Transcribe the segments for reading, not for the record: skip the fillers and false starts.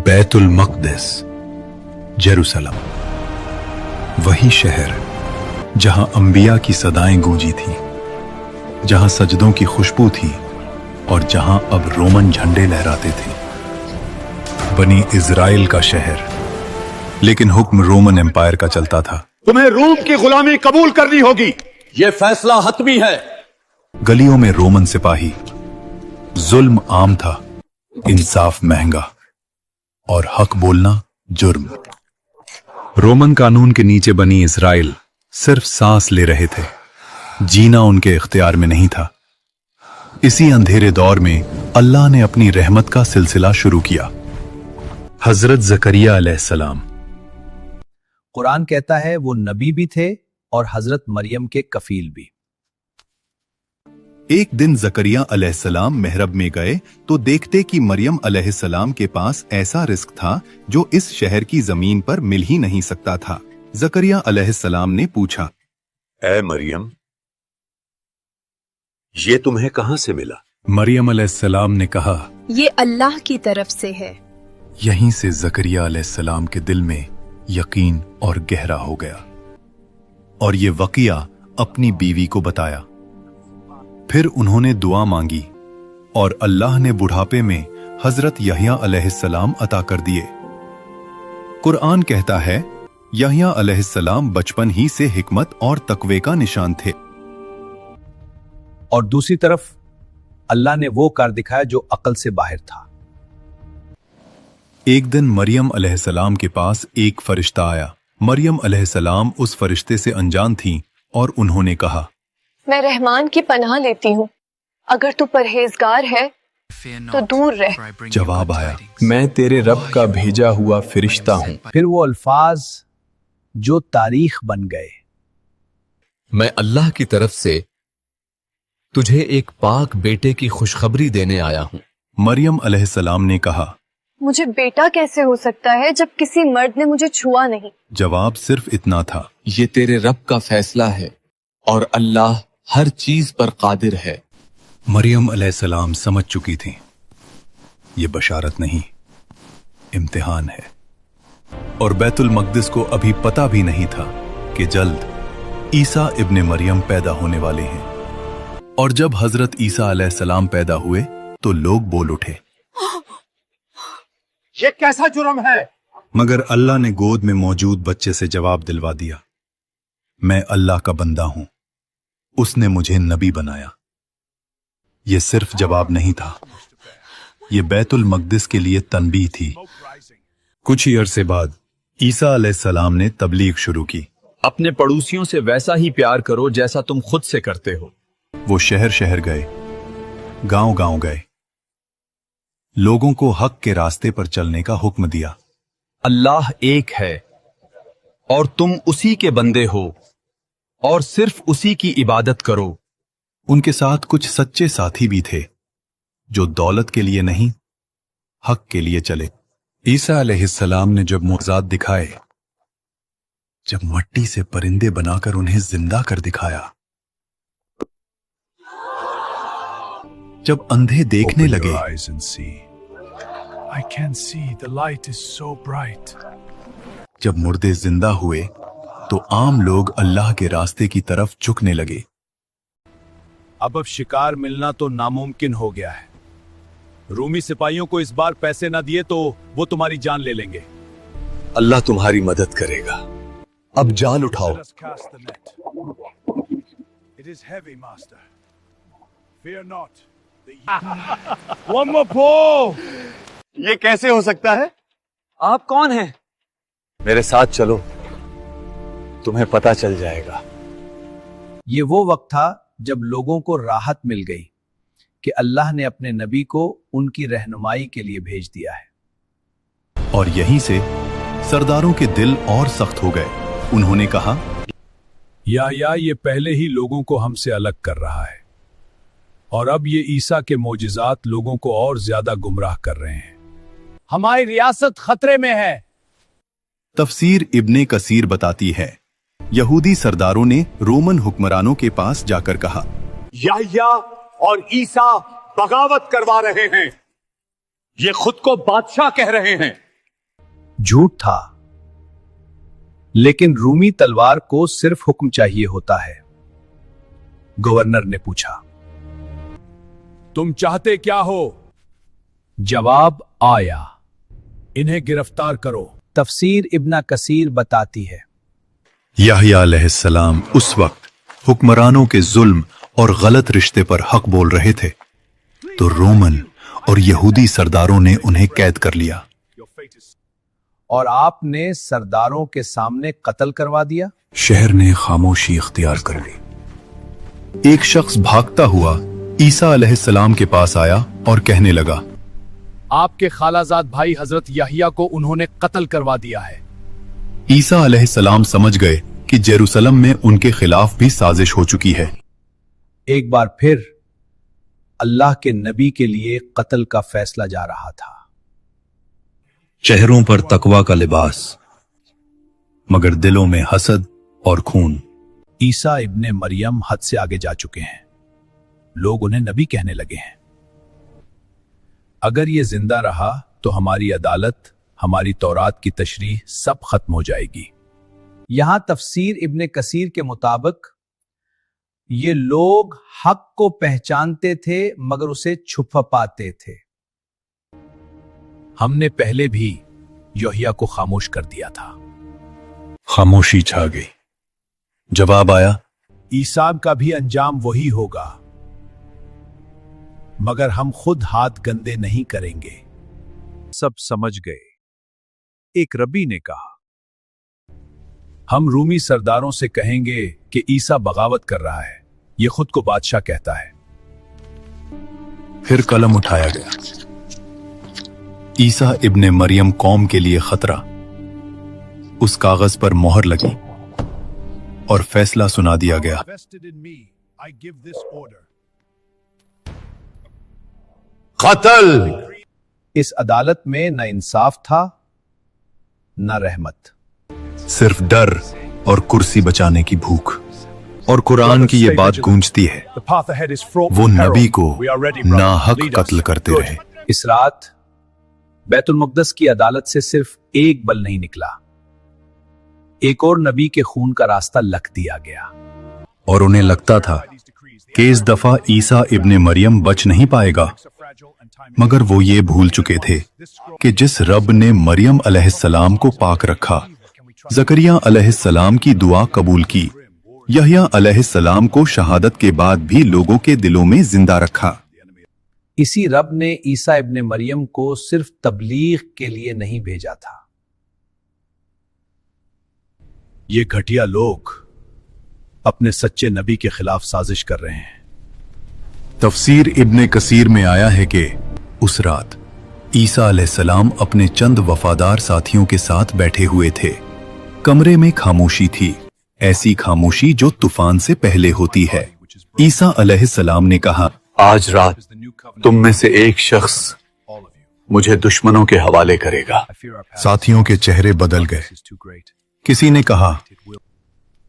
Betul Maqdis, Jerusalem, वही शहर जहां अंबिया की सदाएं गूंजी थीं, जहां सजदों की खुशबू थी और जहां अब रोमन झंडे लहराते थे। बनी इजराइल का शहर, लेकिन हुक्म रोमन एम्पायर का चलता था। तुम्हें रूम की गुलामी कबूल करनी होगी, यह फैसला हतमी है। गलियों में रोमन सिपाही, जुल्म आम था, इंसाफ महंगा और हक बोलना जुर्म। रोमन कानून के नीचे बनी इजराइल सिर्फ सांस ले रहे थे, जीना उनके इख्तियार में नहीं था। इसी अंधेरे दौर में अल्लाह ने अपनी रहमत का सिलसिला शुरू किया। हजरत जकरिया अलैहिस्सलाम। कुरान कहता है वो नबी भी थे और हजरत मरियम के कफील भी। एक दिन जकरिया अलैहिस्सलाम मेहरब में गए तो देखते कि मरियम अलैहिस्सलाम के पास ऐसा रिस्क था जो इस शहर की जमीन पर मिल ही नहीं सकता था। जकरिया अलैहिस्सलाम ने पूछा, ऐ मरियम, ये तुम्हें कहां से मिला? मरियम अलैहिस्सलाम ने कहा, ये अल्लाह की तरफ से है। यहीं से जकरिया अलैहिस्सलाम के दिल में यकीन और गहरा हो गया और ये वक़िया अपनी बीवी को बताया। फिर उन्होंने दुआ मांगी और अल्लाह ने बुढ़ापे में हजरत यहया अलैहिस्सलाम अता कर दिए। कुरान कहता है यहया अलैहिस्सलाम बचपन ही से हिकमत और तकवे का निशान थे। और दूसरी तरफ अल्लाह ने वो कर दिखाया जो अकल से बाहर था। एक दिन मरियम अलैहिस्सलाम के पास एक फरिश्ता आया। मरियम अलैहिस्सलाम उस फरिश्ते से अनजान थीं और उन्होंने कहा, मैं रहमान की पनाह लेती हूँ, अगर तू परहेजगार है तो दूर रह। जवाब आया, मैं तेरे रब का भेजा हुआ फरिश्ता हूं। फिर वो अल्फाज जो तारीख बन गए। मैं अल्लाह की तरफ से तुझे एक पाक बेटे की खुशखबरी देने आया हूं। मरियम अलैहिस्सलाम ने कहा, मुझे बेटा कैसे हो सकता है जब किसी मर्द ने मुझे छुआ नहीं। जवाब सिर्फ इतना था, ये तेरे रब का फैसला है और अल्लाह हर चीज पर कादिर है। मरियम अलैहिस्सलाम समझ चुकी थी, ये बशारत नहीं, इम्तिहान है। और बैतुल मक़दिस को अभी पता भी नहीं था कि जल्द ईसा इब्ने मरियम पैदा होने वाले हैं। और जब हजरत ईसा अलैहिस्सलाम पैदा हुए तो लोग बोल उठे, ये कैसा जुर्म है? मगर अल्लाह ने गोद में मौजूद बच्चे से जवाब दिलवा दिया, मैं अल्लाह का बंदा हूं, उसने मुझे नबी बनाया। यह सिर्फ जवाब नहीं था, यह बैतुल मक़दिस के लिए तनबीह थी। कुछ ही अरसे बाद ईसा अलैहिस्सलाम ने तबलीग शुरू की। अपने पड़ोसियों से वैसा ही प्यार करो जैसा तुम खुद से करते हो। वो शहर शहर गए, गांव गांव गए, लोगों को हक के रास्ते पर चलने का हुक्म दिया। अल्लाह एक है और तुम उसी के बंदे हो और सिर्फ उसी की इबादत करो। उनके साथ कुछ सच्चे साथी भी थे जो दौलत के लिए नहीं, हक के लिए चले। ईसा अलैहिस्सलाम ने जब मुअज़्ज़ात दिखाए, जब मट्टी से परिंदे बनाकर उन्हें जिंदा कर दिखाया, जब अंधे देखने लगे, जब मुर्दे जिंदा हुए तो आम लोग अल्लाह के रास्ते की तरफ झुकने लगे। अब शिकार मिलना तो नामुमकिन हो गया है। रूमी सिपाहियों को इस बार पैसे ना दिए तो वो तुम्हारी जान ले लेंगे। अल्लाह तुम्हारी मदद करेगा, अब जाल उठाओ। ये कैसे हो सकता है? आप कौन हैं? मेरे साथ चलो, तुम्हें पता चल जाएगा। ये वो वक्त था जब लोगों को राहत मिल गई कि अल्लाह ने अपने नबी को उनकी रहनुमाई के लिए भेज दिया है। और यहीं से सरदारों के दिल और सख्त हो गए। उन्होंने कहा, या ये पहले ही लोगों को हमसे अलग कर रहा है और अब ये ईसा के मोजिजात लोगों को और ज्यादा गुमराह कर रहे हैं। हमारी रियासत खतरे में है। तफसीर इब्ने कसीर बताती है, यहूदी सरदारों ने रोमन हुक्मरानों के पास जाकर कहा, याह्या और ईसा बगावत करवा रहे हैं, ये खुद को बादशाह कह रहे हैं। झूठ था, लेकिन रूमी तलवार को सिर्फ हुक्म चाहिए होता है। गवर्नर ने पूछा, तुम चाहते क्या हो? जवाब आया, इन्हें गिरफ्तार करो। तफसीर इब्न कसीर बताती है, याह्या अलैहिस्सलाम उस वक्त हुक्मरानों के जुल्म और गलत रिश्ते पर हक बोल रहे थे, तो रोमन और यहूदी सरदारों ने उन्हें कैद कर लिया और आपने सरदारों के सामने कत्ल करवा दिया। शहर ने खामोशी इख्तियार कर ली। एक शख्स भागता हुआ ईसा अलैहिस्सलाम के पास आया और कहने लगा, आपके खालाजाद भाई हजरत याहिया को उन्होंने कत्ल करवा दिया है। ईसा अलैहिस्सलाम समझ गए कि जेरूसलम में उनके खिलाफ भी साजिश हो चुकी है। एक बार फिर अल्लाह के नबी के लिए कत्ल का फैसला जा रहा था। चेहरों पर तकवा का लिबास, मगर दिलों में हसद और खून। ईसा इब्ने मरियम हद से आगे जा चुके हैं। लोग उन्हें नबी कहने लगे हैं। अगर ये जिंदा रहा तो हमारी अदालत, हमारी तौरात की तशरीह सब खत्म हो जाएगी। यहां तफसीर इब्ने कसीर के मुताबिक ये लोग हक को पहचानते थे मगर उसे छुपा पाते थे। हमने पहले भी योहिया को खामोश कर दिया था। खामोशी छा गई। जवाब आया, ईसा का भी अंजाम वही होगा, मगर हम खुद हाथ गंदे नहीं करेंगे। सब समझ गए। एक रबी ने कहा, हम रूमी सरदारों से कहेंगे कि ईसा बगावत कर रहा है, ये खुद को बादशाह कहता है। फिर कलम उठाया गया। ईसा इब्ने मरियम कौम के लिए खतरा। उस कागज पर मोहर लगी और फैसला सुना दिया गया। कत्ल। इस अदालत में न इंसाफ था न रहमत, सिर्फ डर और कुर्सी बचाने की भूख। और कुरान की ये बात गूंजती है, वो नबी को नाहक कत्ल करते रहे। इस रात बैतुल मुक़द्दस की अदालत से सिर्फ एक बल नहीं निकला, एक और नबी के खून का रास्ता लख दिया गया। और उन्हें लगता था कि इस दफा ईसा इब्ने मरियम बच नहीं पाएगा, मगर वो ये भूल चुके थे कि जिस रब ने मरियम अलैहिस्सलाम को पाक रखा, जकरिया अलैहिस्सलाम की दुआ कबूल की, यहया अलैहिस्सलाम को शहादत के बाद भी लोगों के दिलों में जिंदा रखा, इसी रब ने ईसा इब्ने मरियम को सिर्फ तबलीग के लिए नहीं भेजा था। ये घटिया लोग अपने सच्चे नबी के खिलाफ साजिश कर रहे हैं। तफसीर इब्ने कसीर में आया है कि उस रात ईसा अलैहिस्सलाम अपने चंद वफादार साथियों के साथ बैठे हुए थे। कमरे में खामोशी थी, ऐसी खामोशी जो तूफान से पहले होती है। ईसा अलैहिस्सलाम ने कहा, आज रात तुम में से एक शख्स मुझे दुश्मनों के हवाले करेगा। साथियों के चेहरे बदल गए। किसी ने कहा,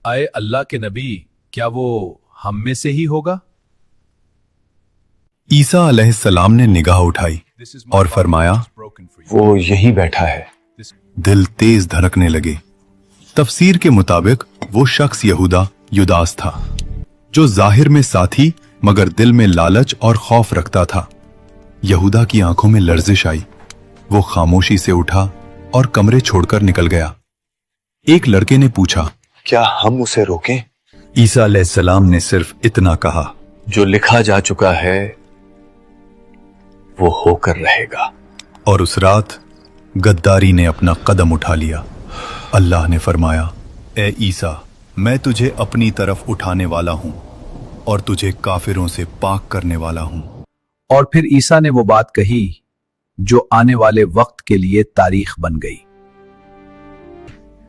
आए अल्लाह के नबी, क्या वो हम में से ही होगा? ईसा अलैहिस्सलाम ने निगाह उठाई और फरमाया, वो यहीं बैठा है। दिल तेज धड़कने लगे। तफसीर के मुताबिक वो शख्स यहूदा युदास था, जो जाहिर में साथी मगर दिल में लालच और खौफ रखता था। यहूदा की आंखों में लर्जिश आई। वो खामोशी से उठा और कमरे छोड़कर निकल गया। एक लड़के ने पूछा, क्या हम उसे रोकें? ईसा अलैहिस्सलाम ने सिर्फ इतना कहा, जो लिखा जा चुका है वो होकर रहेगा। और उस रात गद्दारी ने अपना कदम उठा लिया। अल्लाह ने फरमाया, ए ईसा, मैं तुझे अपनी तरफ उठाने वाला हूं और तुझे काफिरों से पाक करने वाला हूं। और फिर ईसा ने वो बात कही जो आने वाले वक्त के लिए तारीख बन गई।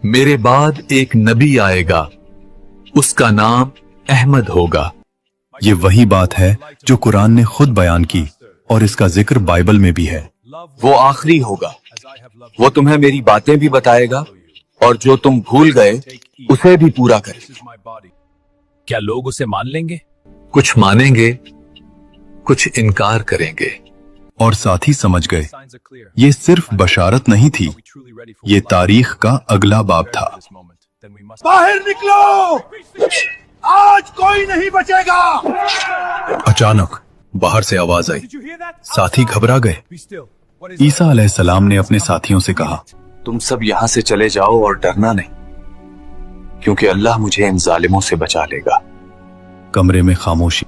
मेरे बाद एक नबी आएगा, उसका नाम अहमद होगा। ये वही बात है जो कुरान ने खुद बयान की और इसका जिक्र बाइबल में भी है। वो आखिरी होगा। वो तुम्हें मेरी बातें भी बताएगा और जो तुम भूल गए उसे भी पूरा करे। क्या लोग उसे मान लेंगे? कुछ मानेंगे, कुछ इनकार करेंगे। और साथ ही समझ गए, ये सिर्फ बशारत नहीं थी, یہ تاریخ کا اگلا باب تھا۔ बाहर निकलो, आज कोई नहीं बचेगा। अचानक बाहर से आवाज आई। साथी घबरा गए। ईसा अलैहिस्सलाम ने अपने साथियों से कहा, तुम सब यहाँ से चले जाओ और डरना नहीं, क्योंकि अल्लाह मुझे इन जालिमों से बचा लेगा। कमरे में खामोशी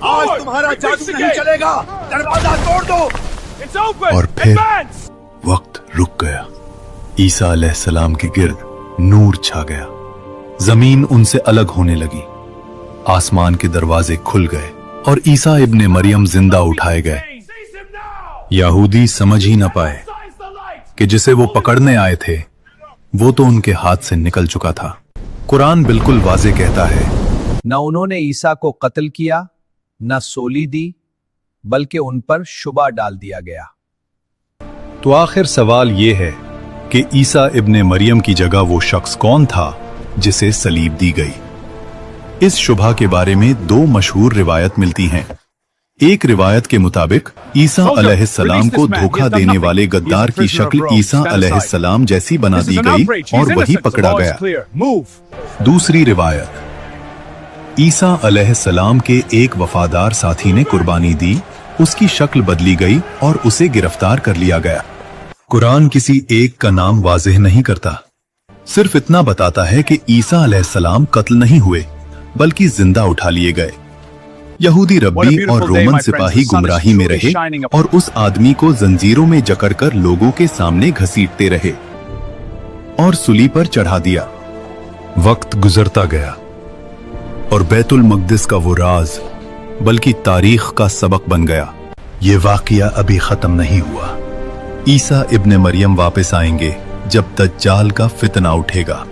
आज तुम्हारा जादू नहीं चलेगा, दरवाजा तोड़ दो। और फिर वक्त रुक गया। ईसा अलैहिस्सलाम के गिर्द नूर छा गया। जमीन उनसे अलग होने लगी। आसमान के दरवाजे खुल गए और ईसा इब्ने मरियम जिंदा उठाए गए। यहूदी समझ ही न पाए कि जिसे वो पकड़ने आए थे वो तो उनके हाथ से निकल चुका था। कुरान बिल्कुल वाज़े कहता है, न उन्होंने ईसा को कत्ल किया, न सोली दी, बल्कि उन पर शुबा डाल दिया गया। तो आखिर सवाल ये है कि ईसा इब्ने मरियम की जगह वो शख्स कौन था जिसे सलीब दी गई। इस शुबा के बारे में दो मशहूर रिवायत मिलती हैं। एक रिवायत के मुताबिक ईसा अलैहिस्सलाम को धोखा देने वाले गद्दार की शक्ल ईसा अलैहिस्सलाम जैसी बना दी गई और वही पकड़ा गया। दूसरी रिवायत, ईसा अलैहिस्सलाम के एक वफादार साथी ने कुर्बानी दी, उसकी शक्ल बदली गई और उसे गिरफ्तार कर लिया गया। कुरान किसी एक का नाम वाज़ेह नहीं करता, सिर्फ इतना बताता है कि ईसा अलैहिस्सलाम कत्ल नहीं हुए बल्कि जिंदा उठा लिए गए। यहूदी रब्बी और रोमन सिपाही गुमराही में रहे और उस आदमी को जंजीरों में जकड़कर लोगों के सामने घसीटते रहे और सूली पर चढ़ा दिया। वक्त गुजरता गया और बैतुल मक़दिस का वो राज बल्कि तारीख का सबक बन गया। ये वाक़या अभी खत्म नहीं हुआ। ईसा इब्ने मरियम वापस आएंगे जब दज्जाल का फितना उठेगा।